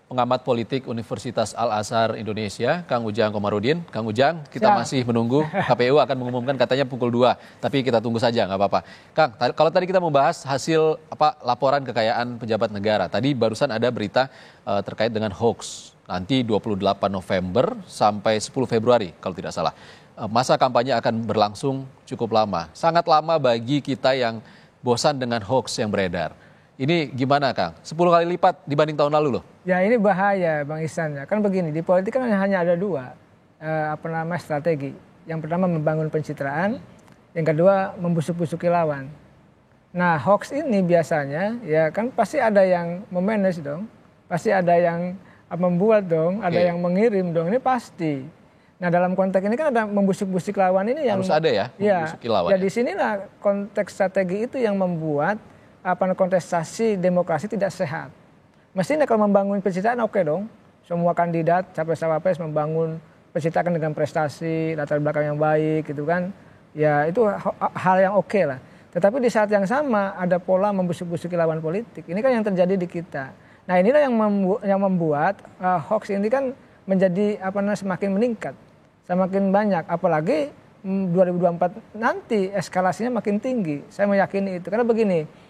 pengamat politik Universitas Al-Azhar Indonesia, Kang Ujang Komarudin. Kang Ujang, kita masih menunggu KPU akan mengumumkan katanya pukul 2, tapi kita tunggu saja, nggak apa-apa. Kang, kalau tadi kita membahas hasil laporan kekayaan pejabat negara, tadi barusan ada berita terkait dengan hoax. Nanti 28 November sampai 10 Februari kalau tidak salah. Masa kampanye akan berlangsung cukup lama, sangat lama bagi kita yang bosan dengan hoax yang beredar. Ini gimana Kang? 10 kali lipat dibanding tahun lalu loh. Ya ini bahaya Bang Ihsan ya. Kan begini, di politik kan hanya ada dua strategi. Yang pertama membangun pencitraan, yang kedua membusuk-busuki lawan. Nah hoax ini biasanya ya kan pasti ada yang memanage dong. Pasti ada yang membuat dong, ada yang mengirim dong, ini pasti. Nah dalam konteks ini kan ada membusuk-busuk lawan ini yang harus ada ya, membusuki lawan. Ya di sinilah konteks strategi itu yang membuat kontestasi demokrasi tidak sehat. Mestinya kalau membangun pencitraan oke dong, semua kandidat capres-cawapres membangun pencitraan dengan prestasi, latar belakang yang baik gitu kan, ya itu hal yang oke lah. Tetapi di saat yang sama ada pola membusuk-busuki lawan politik. Ini kan yang terjadi di kita. Nah inilah yang membuat hoax ini kan menjadi semakin meningkat. Semakin banyak, apalagi 2024 nanti eskalasinya makin tinggi. Saya meyakini itu, karena begini,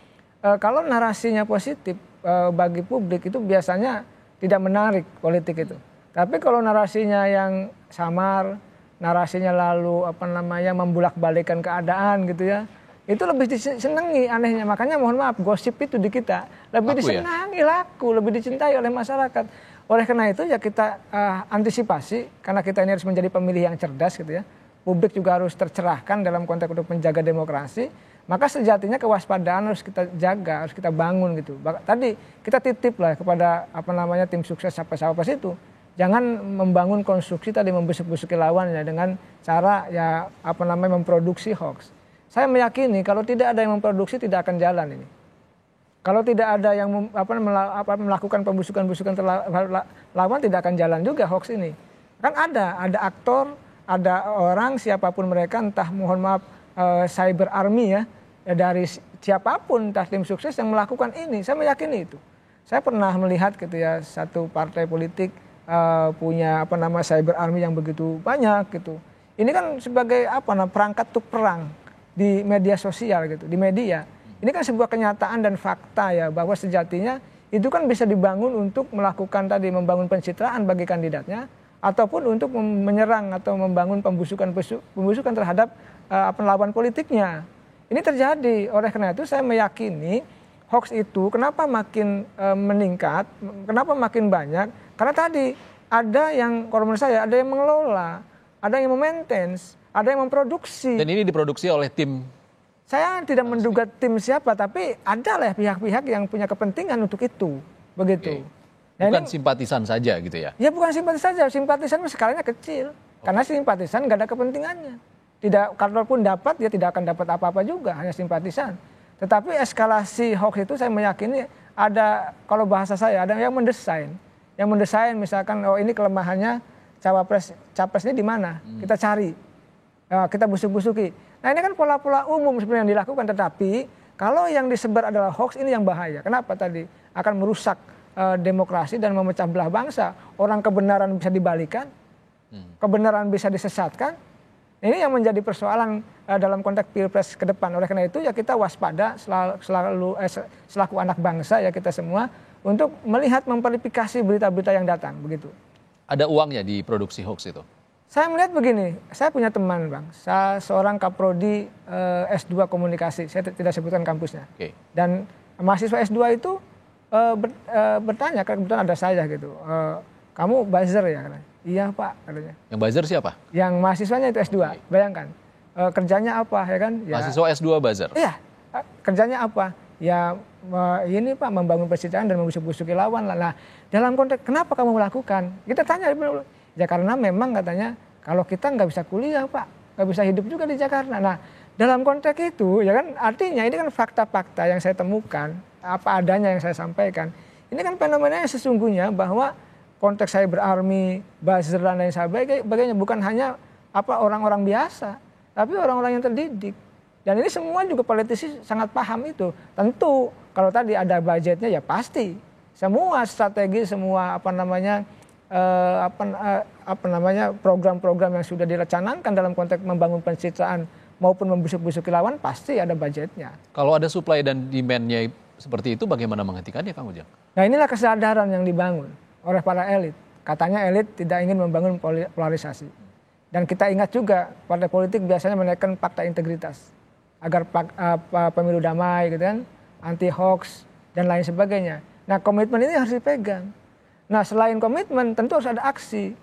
kalau narasinya positif bagi publik itu biasanya tidak menarik politik itu. Tapi kalau narasinya yang samar, narasinya lalu membulak-balikan keadaan gitu ya, itu lebih disenangi anehnya. Makanya mohon maaf, gosip itu di kita lebih disenangi, laku, lebih dicintai oleh masyarakat. Oleh karena itu ya kita antisipasi, karena kita ini harus menjadi pemilih yang cerdas gitu ya. Publik juga harus tercerahkan dalam konteks untuk menjaga demokrasi. Maka sejatinya kewaspadaan harus kita jaga, harus kita bangun gitu. Tadi kita titip lah kepada tim sukses capres-cawapres itu. Jangan membangun konstruksi tadi membusuk-busuki lawan ya dengan cara ya memproduksi hoax. Saya meyakini kalau tidak ada yang memproduksi tidak akan jalan ini. Kalau tidak ada yang melakukan pembusukan-busukan lawan tidak akan jalan juga hoax ini. Kan ada aktor, ada orang siapapun mereka, entah mohon maaf cyber army ya dari siapapun, entah tim sukses yang melakukan ini. Saya meyakini itu. Saya pernah melihat gitu ya satu partai politik punya cyber army yang begitu banyak gitu. Ini kan sebagai perangkat untuk perang di media sosial gitu, di media. Ini kan sebuah kenyataan dan fakta ya bahwa sejatinya itu kan bisa dibangun untuk melakukan tadi membangun pencitraan bagi kandidatnya ataupun untuk menyerang atau membangun pembusukan terhadap lawan politiknya. Ini terjadi. Oleh karena itu saya meyakini hoax itu kenapa makin meningkat, kenapa makin banyak? Karena tadi ada yang kalau menurut saya ada yang mengelola, ada yang memaintenance, ada yang memproduksi. Dan ini diproduksi oleh tim. Saya tidak menduga tim siapa, tapi ada lah pihak-pihak yang punya kepentingan untuk itu, begitu. Nah, bukan simpatisan saja gitu ya? Ya bukan simpatisan saja, simpatisan skalanya kecil, karena simpatisan nggak ada kepentingannya. Tidak, kalaupun dapat dia tidak akan dapat apa-apa juga, hanya simpatisan. Tetapi eskalasi hoax itu saya meyakini ada, kalau bahasa saya ada yang mendesain misalkan ini kelemahannya capres ini di mana, kita cari, kita busuk-busuki. Nah ini kan pola-pola umum sebenarnya yang dilakukan, tetapi kalau yang disebar adalah hoax ini yang bahaya. Kenapa tadi? Akan merusak demokrasi dan memecah belah bangsa. Orang kebenaran bisa dibalikan, kebenaran bisa disesatkan. Ini yang menjadi persoalan dalam konteks pilpres ke depan. Oleh karena itu ya kita waspada selaku anak bangsa ya kita semua untuk melihat memverifikasi berita-berita yang datang begitu. Ada uangnya di produksi hoax itu? Saya melihat begini, saya punya teman Bang, saya seorang kaprodi S2 komunikasi, saya tidak sebutkan kampusnya. Dan mahasiswa S2 itu bertanya, kebetulan ada saya gitu, kamu buzzer ya? Iya Pak, katanya. Yang buzzer siapa? Yang mahasiswanya itu S2, bayangkan. Kerjanya apa ya kan? Ya, mahasiswa S2 buzzer? Iya, kerjanya apa? Ya ini Pak, membangun pencitraan dan membusuk-busuki lawan lah. Nah, dalam konteks kenapa kamu melakukan? Kita tanya, ya karena memang katanya kalau kita nggak bisa kuliah Pak, nggak bisa hidup juga di Jakarta. Nah dalam konteks itu ya kan artinya ini kan fakta-fakta yang saya temukan, apa adanya yang saya sampaikan. Ini kan fenomenanya sesungguhnya bahwa konteks cyber army, buzzer dan lain sebagainya bukan hanya orang-orang biasa, tapi orang-orang yang terdidik. Dan ini semua juga politisi sangat paham itu. Tentu kalau tadi ada budgetnya ya pasti. semua strategi, semua program-program yang sudah direncanakan dalam konteks membangun pencitraan maupun membusuk-busuki lawan pasti ada budgetnya. Kalau ada supply dan demand-nya seperti itu, bagaimana menghentikannya, Kang Ujang? Nah, inilah kesadaran yang dibangun oleh para elit. Katanya elit tidak ingin membangun polarisasi. Dan kita ingat juga partai politik biasanya menaikkan fakta integritas agar pemilu damai, gitu kan, anti hoax dan lain sebagainya. Nah, komitmen ini harus dipegang. Nah, selain komitmen tentu harus ada aksi.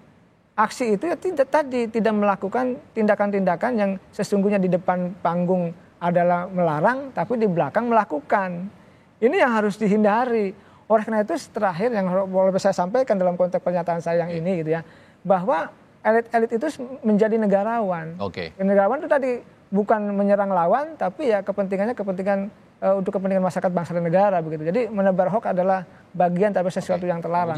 Aksi itu ya tidak melakukan tindakan-tindakan yang sesungguhnya di depan panggung adalah melarang, tapi di belakang melakukan. Ini yang harus dihindari. Oleh karena itu terakhir yang boleh saya sampaikan dalam konteks pernyataan saya yang ini gitu ya, bahwa elit-elit itu menjadi negarawan. Negarawan itu tadi bukan menyerang lawan, tapi ya kepentingan untuk kepentingan masyarakat bangsa dan negara begitu. Jadi menebar hoax adalah bagian tapi sesuatu yang terlarang.